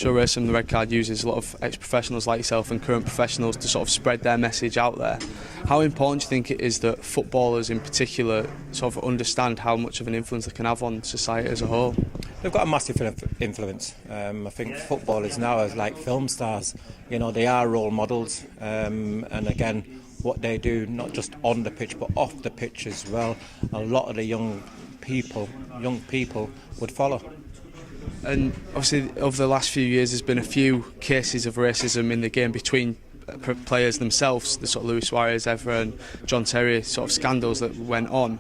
Show Racism, the Red Card uses a lot of ex-professionals like yourself and current professionals to sort of spread their message out there. How important do you think it is that footballers in particular sort of understand how much of an influence they can have on society as a whole? They've got a massive influence. I think footballers now are like film stars. You know, they are role models. And again, what they do, not just on the pitch but off the pitch as well, a lot of the young people would follow. And obviously over the last few years there's been a few cases of racism in the game between players themselves, the sort of Luis Suarez, Evra and John Terry sort of scandals that went on.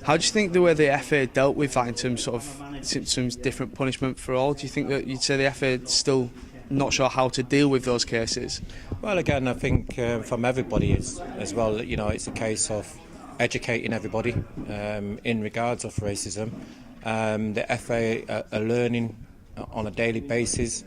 How do you think the way the FA dealt with that in terms of some different punishment for all? Do you think that you'd say the FA is still not sure how to deal with those cases? Well, again, I think from everybody as well, you know, it's a case of educating everybody in regards of racism. The FA are learning on a daily basis.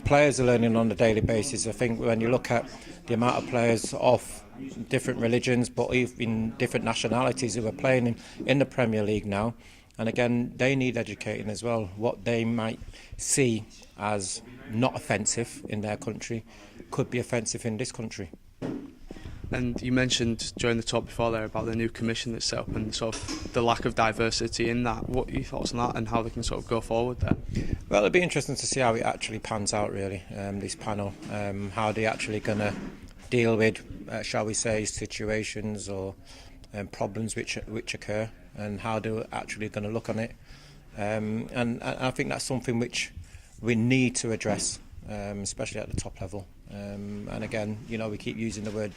Players are learning on a daily basis. I think when you look at the amount of players of different religions but even different nationalities who are playing in the Premier League now, and again they need educating as well. What they might see as not offensive in their country could be offensive in this country. And you mentioned during the talk before there about the new commission that's set up and sort of the lack of diversity in that. What are your thoughts on that and how they can sort of go forward there? Well, it'll be interesting to see how it actually pans out really, this panel, how they're actually going to deal with, shall we say, situations or problems which occur and how they're actually going to look on it. And I think that's something which we need to address, especially at the top level. And again, you know, we keep using the word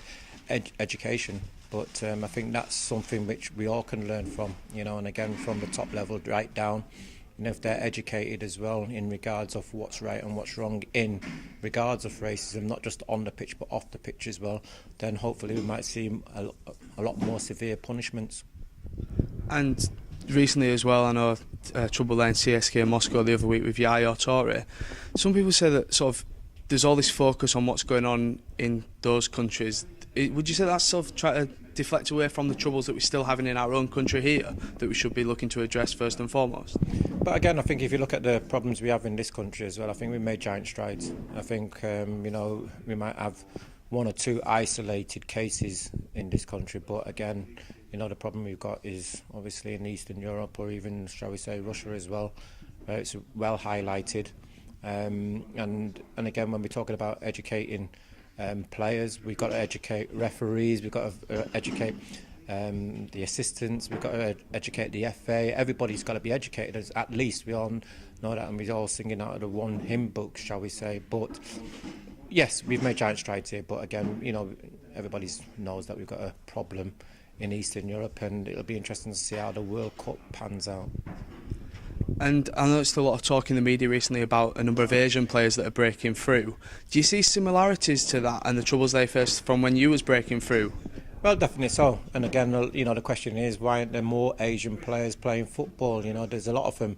education, but I think that's something which we all can learn from, you know, and again from the top level right down. And if they're educated as well in regards of what's right and what's wrong in regards of racism, not just on the pitch but off the pitch as well, then hopefully we might see a lot more severe punishments. And recently as well, I know trouble there in CSKA Moscow the other week with Yaya Toure. Some people say that sort of there's all this focus on what's going on in those countries. Would you say that's sort of trying to deflect away from the troubles that we're still having in our own country here that we should be looking to address first and foremost? But again, I think if you look at the problems we have in this country as well, I think we made giant strides. I think you know, we might have one or two isolated cases in this country, but again, you know, the problem we've got is obviously in Eastern Europe or even, shall we say, Russia as well, where it's well highlighted. And again, when we're talking about educating players, we've got to educate referees, we've got to educate the assistants, we've got to educate the FA. Everybody's got to be educated, at least we all know that, and we're all singing out of the one hymn book, shall we say. But yes, we've made giant strides here, but again, you know, everybody knows that we've got a problem in Eastern Europe, and it'll be interesting to see how the World Cup pans out. And I noticed a lot of talk in the media recently about a number of Asian players that are breaking through. Do you see similarities to that and the troubles they faced from when you was breaking through? Well, definitely so. And again, you know, the question is, why aren't there more Asian players playing football? You know, there's a lot of them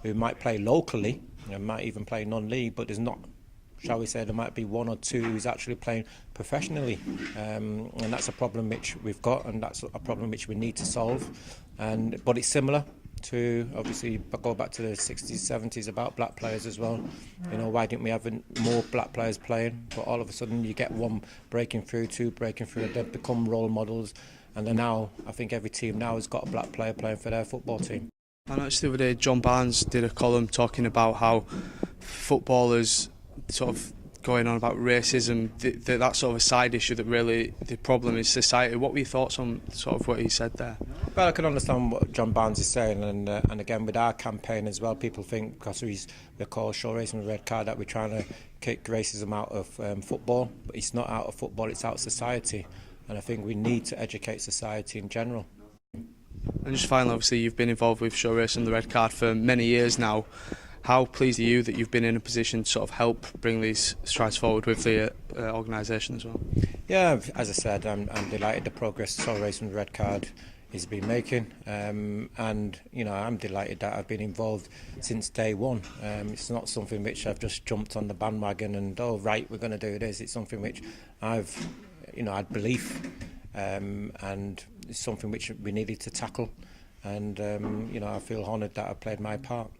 who might play locally, you know, might even play non-league, but there's not, shall we say, there might be one or two who's actually playing professionally. And that's a problem which we've got, and that's a problem which we need to solve. But it's similar to, obviously, go back to the 60s, 70s about black players as well. You know, why didn't we have more black players playing? But all of a sudden you get one breaking through, two breaking through, and they become role models. And then now, I think every team now has got a black player playing for their football team. I noticed the other day John Barnes did a column talking about how footballers sort of going on about racism, that sort of a side issue, that really the problem is society. What were your thoughts on sort of what he said there? Well, I can understand what John Barnes is saying, and again with our campaign as well, people think because we're called Show Racism, the Red Card, that we're trying to kick racism out of football, but it's not out of football, it's out of society, and I think we need to educate society in general. And just finally, obviously you've been involved with Show Racism, the Red Card for many years now. How pleased are you that you've been in a position to sort of help bring these strides forward with the organisation as well? Yeah, as I said, I'm delighted the progress Show Racism, the Red Card has been making, and you know, I'm delighted that I've been involved since day one. It's not something which I've just jumped on the bandwagon and, oh right, we're going to do this. It's something which I've, you know, had belief, and it's something which we needed to tackle, and you know, I feel honoured that I played my part.